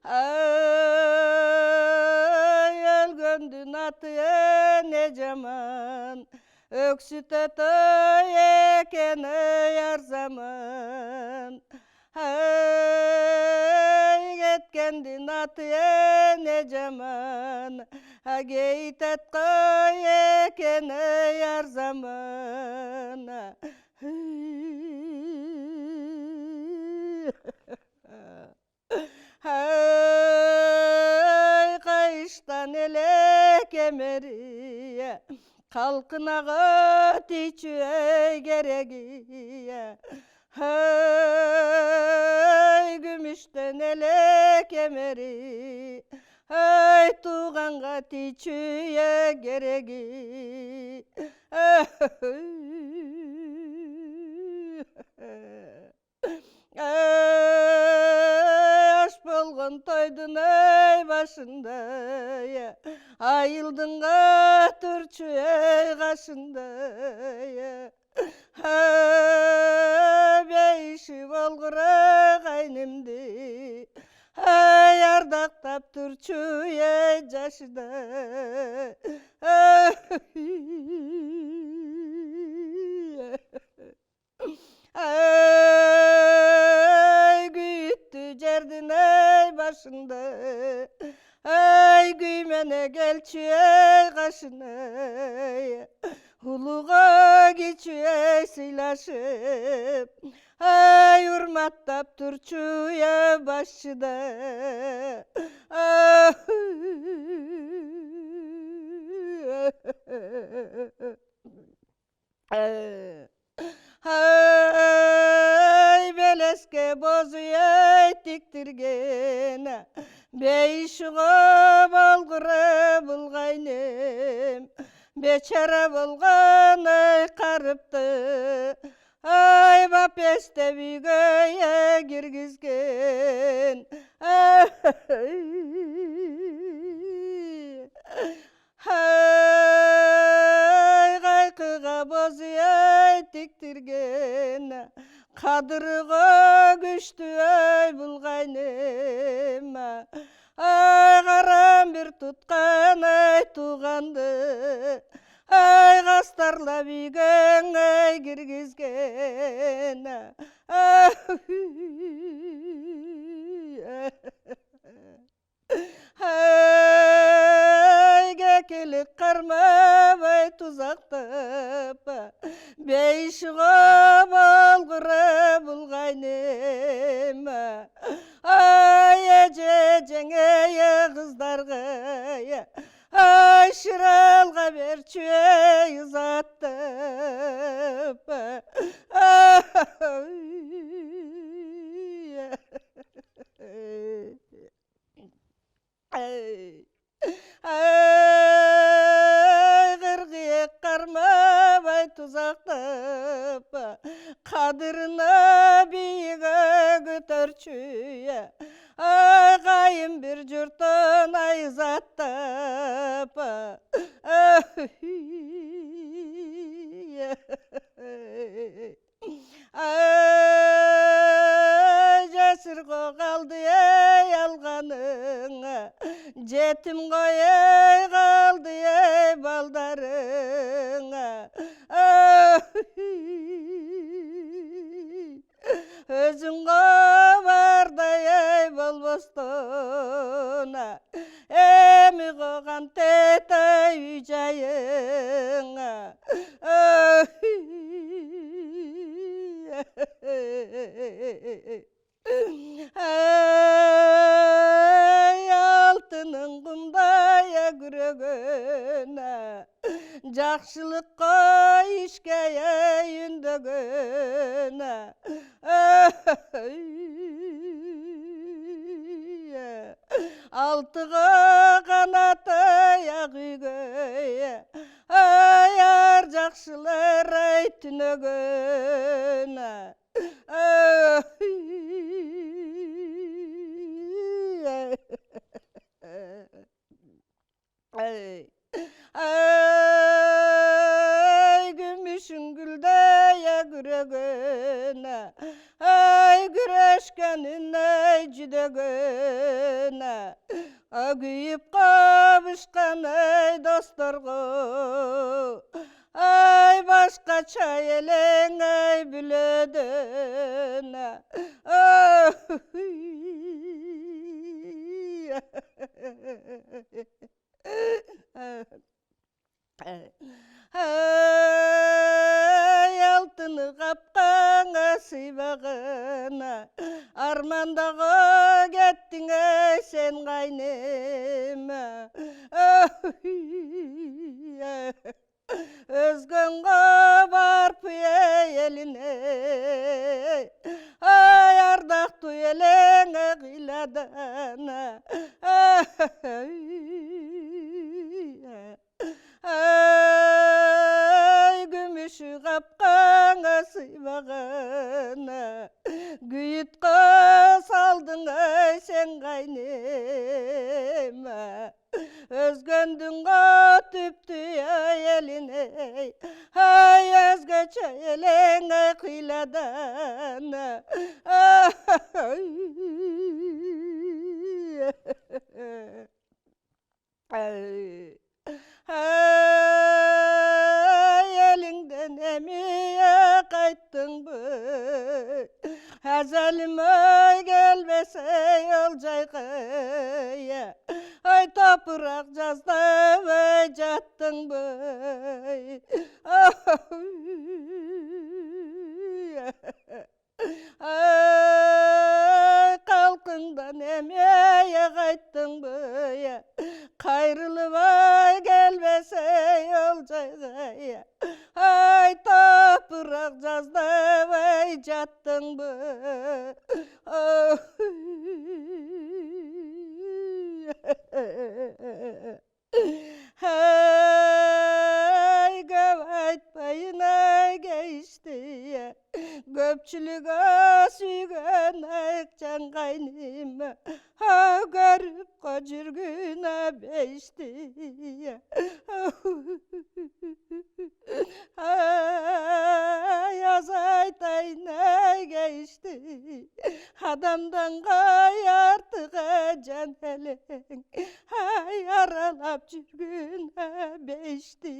Ay ölgөндүн аты ne жаман, өксүтө той экен ар заман. Ay кеткендин аты не жаман, кейтет кой экен ар заман. Ay kayıştan elek emeri, kalkına tiçüye geregi. Ay gümüşten elek emeri, ay tuğanğa tiçüye geregi. Аш болгон тойдун башында, айылдыңга турчу кашында. Бейиши болгура кайнымды, ардактап турчу жашында. Ay güttü cerdin başında, ay güymene gelçi kaşına, uluğa geçiye silaşıp, ay urmattap turçu başıda. Ay beleske bozuya tiktirgen, beyişuğa balgıra bulgaynem, beçara bulgan ay karıptı, ay bapeste büyüye girgizgen. Ay kaykıga bozuya tiktirgen, kadırıga güçtü ay bulgaynem. Ay karam bir tutkan ay tuğandı, ay kastarla büyügen ay girgizgen. Ay gekilik karma bay tuzaktap, beyişuğa balgıra bulgaynem. Ay ececenge kızdarga, ay şıralga berçüye uzattap. Ay kırgıya karma bay tuzaktap, kadırına biyiga götörçüye, ay kayın bir jurtun ay zattap. Ay jasırgo kaldı ey alganın, jetim koy ey kaldı ey baldarın. Özün kovarday ey bolboston, emi koğan tetay ücayın. Ay altının kumdaya gürөгөн, жақшылыққа işkeye yündөгөн. Altıға kanat ayak үйгө, ayar жақшылар ай түнөгөн. Ay gümüşün güldeye gürөгөн, ay güreşkenine түнөгөн күйүп кабышкан ай досторго ай башкача элең ай бүлөдөн алтыны капканга сыйбаган армандага кеттиң ай сен кайным өзгөнгө барпы элине ай ардактуу элең кыйладан ай күмүшү капканга сыйбаган күйүткө салдың ай сен кайным өзгөндүн көтүптү элине ай өзгөчө элең кыйладан элиңден эмие кайттыңбы ажалым ой келбесе ол жайга ай топурак жаздабай жаттыңбы ай калкыңдан эмие кайттыңбы кайрылбай келбесе ол жайга ай топурак жаздабай жаттыңбы ай көп айтпайын ай кейишти көпчүлүгө сүйгөн айыкчан кайным көрүп ко жүргүн бейишти ай аз айтайын ай кейишти адамдан кай артык жан элең ай аралап жүргүн бейишти